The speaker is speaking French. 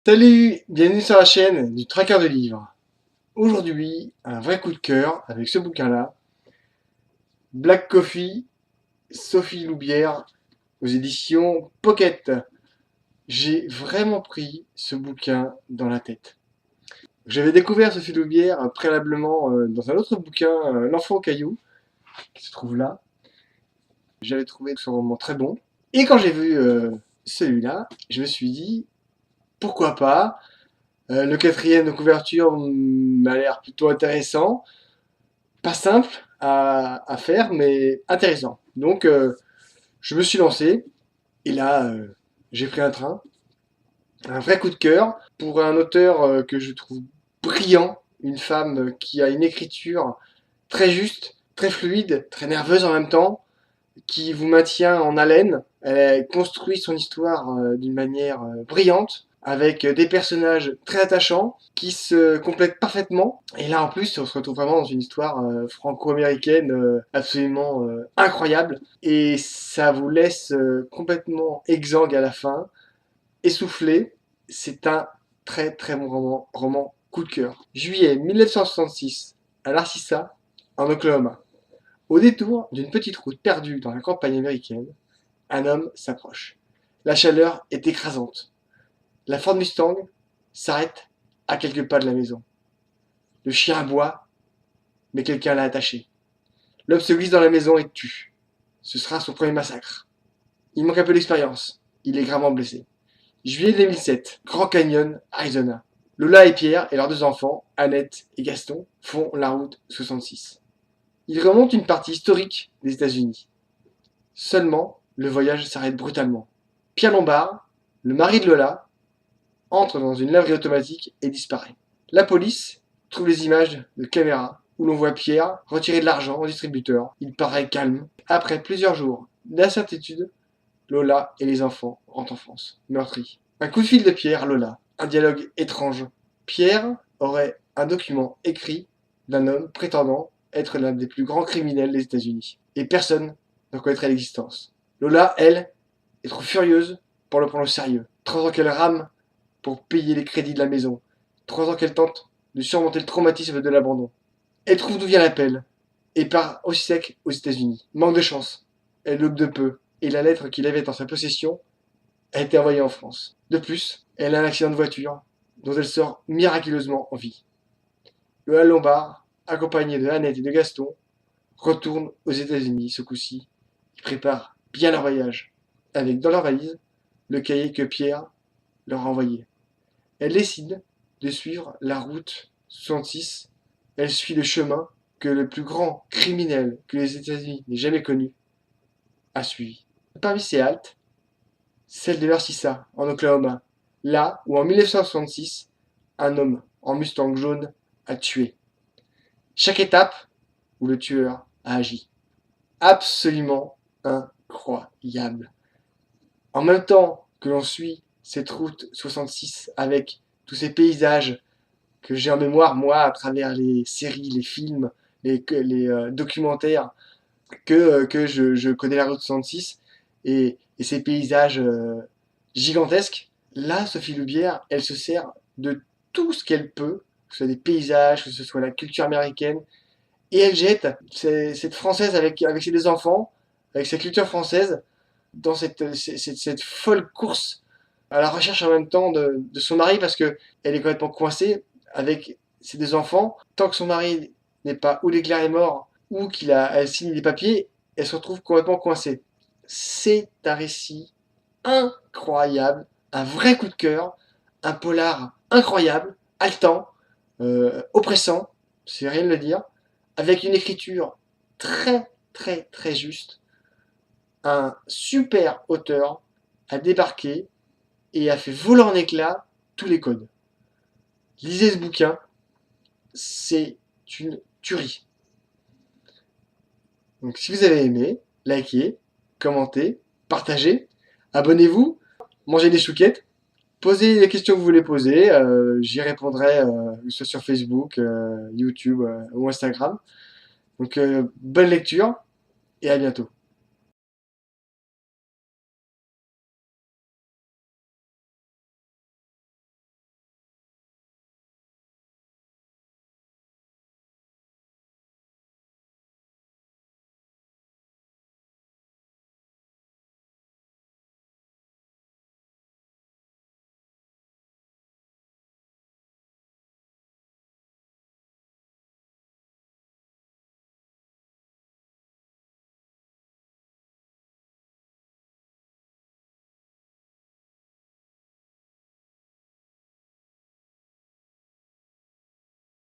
Salut, bienvenue sur la chaîne du Traqueur de livres. Aujourd'hui, un vrai coup de cœur avec ce bouquin-là. Black Coffee, Sophie Loubière, aux éditions Pocket. J'ai vraiment pris ce bouquin dans la tête. J'avais découvert Sophie Loubière préalablement dans un autre bouquin, L'enfant au caillou, qui se trouve là. J'avais trouvé ce roman très bon. Et quand j'ai vu celui-là, je me suis dit, pourquoi pas. Le quatrième de couverture m'a l'air plutôt intéressant. Pas simple à faire, mais intéressant. Donc, je me suis lancé. Et là, j'ai pris un train. Un vrai coup de cœur pour un auteur que je trouve brillant. Une femme qui a une écriture très juste, très fluide, très nerveuse en même temps, qui vous maintient en haleine. Elle construit son histoire d'une manière brillante, avec des personnages très attachants qui se complètent parfaitement. Et là, en plus, on se retrouve vraiment dans une histoire franco-américaine absolument incroyable. Et ça vous laisse complètement exsangue à la fin, essoufflé. C'est un très très bon roman coup de cœur. Juillet 1966, à Narcissa, en Oklahoma. Au détour d'une petite route perdue dans la campagne américaine, un homme s'approche. La chaleur est écrasante. La Ford Mustang s'arrête à quelques pas de la maison. Le chien aboie, mais quelqu'un l'a attaché. L'homme se glisse dans la maison et tue. Ce sera son premier massacre. Il manque un peu d'expérience. Il est gravement blessé. Juillet 2007, Grand Canyon, Arizona. Lola et Pierre et leurs deux enfants, Annette et Gaston, font la route 66. Ils remontent une partie historique des États-Unis. Seulement, le voyage s'arrête brutalement. Pierre Lombard, le mari de Lola, entre dans une laverie automatique et disparaît. La police trouve les images de caméra où l'on voit Pierre retirer de l'argent au distributeur. Il paraît calme. Après plusieurs jours d'incertitude, Lola et les enfants rentrent en France, meurtris. Un coup de fil de Pierre à Lola. Un dialogue étrange. Pierre aurait un document écrit d'un homme prétendant être l'un des plus grands criminels des États-Unis. Et personne n'en connaîtrait l'existence. Lola, elle, est trop furieuse pour le prendre au sérieux. 3 ans qu'elle rame pour payer les crédits de la maison. 3 ans qu'elle tente de surmonter le traumatisme de l'abandon. Elle trouve d'où vient l'appel et part aussi sec aux États-Unis. Manque de chance. Elle loupe de peu et la lettre qu'il avait en sa possession a été envoyée en France. De plus, elle a un accident de voiture dont elle sort miraculeusement en vie. Le Lombard, accompagné de Annette et de Gaston, retourne aux États-Unis ce coup-ci. Ils préparent bien leur voyage, avec dans leur valise le cahier que Pierre leur a envoyé. Elle décide de suivre la route 66. Elle suit le chemin que le plus grand criminel que les États-Unis n'aient jamais connu a suivi. Parmi ces haltes, celle de Narcissa, en Oklahoma, là où en 1966, un homme en Mustang jaune a tué. Chaque étape où le tueur a agi. Absolument incroyable. En même temps que l'on suit cette route 66 avec tous ces paysages que j'ai en mémoire, moi, à travers les séries, les films, les documentaires, que je connais la route 66 et ces paysages gigantesques. Là, Sophie Loubière, elle se sert de tout ce qu'elle peut, que ce soit des paysages, que ce soit la culture américaine, et elle jette cette française avec ses deux enfants, avec sa culture française, dans cette folle course à la recherche en même temps de son mari parce que elle est complètement coincée avec ses deux enfants. Tant que son mari n'est pas ou l'éclair est mort ou elle signe des papiers, elle se retrouve complètement coincée. C'est un récit incroyable, un vrai coup de cœur, un polar incroyable, haletant, oppressant, c'est rien de le dire, avec une écriture très très très juste. Un super auteur a débarqué et a fait voler en éclats tous les codes. Lisez ce bouquin, c'est une tuerie. Donc si vous avez aimé, likez, commentez, partagez, abonnez-vous, mangez des chouquettes, posez les questions que vous voulez poser, j'y répondrai que ce soit sur Facebook, YouTube ou Instagram. Donc bonne lecture et à bientôt.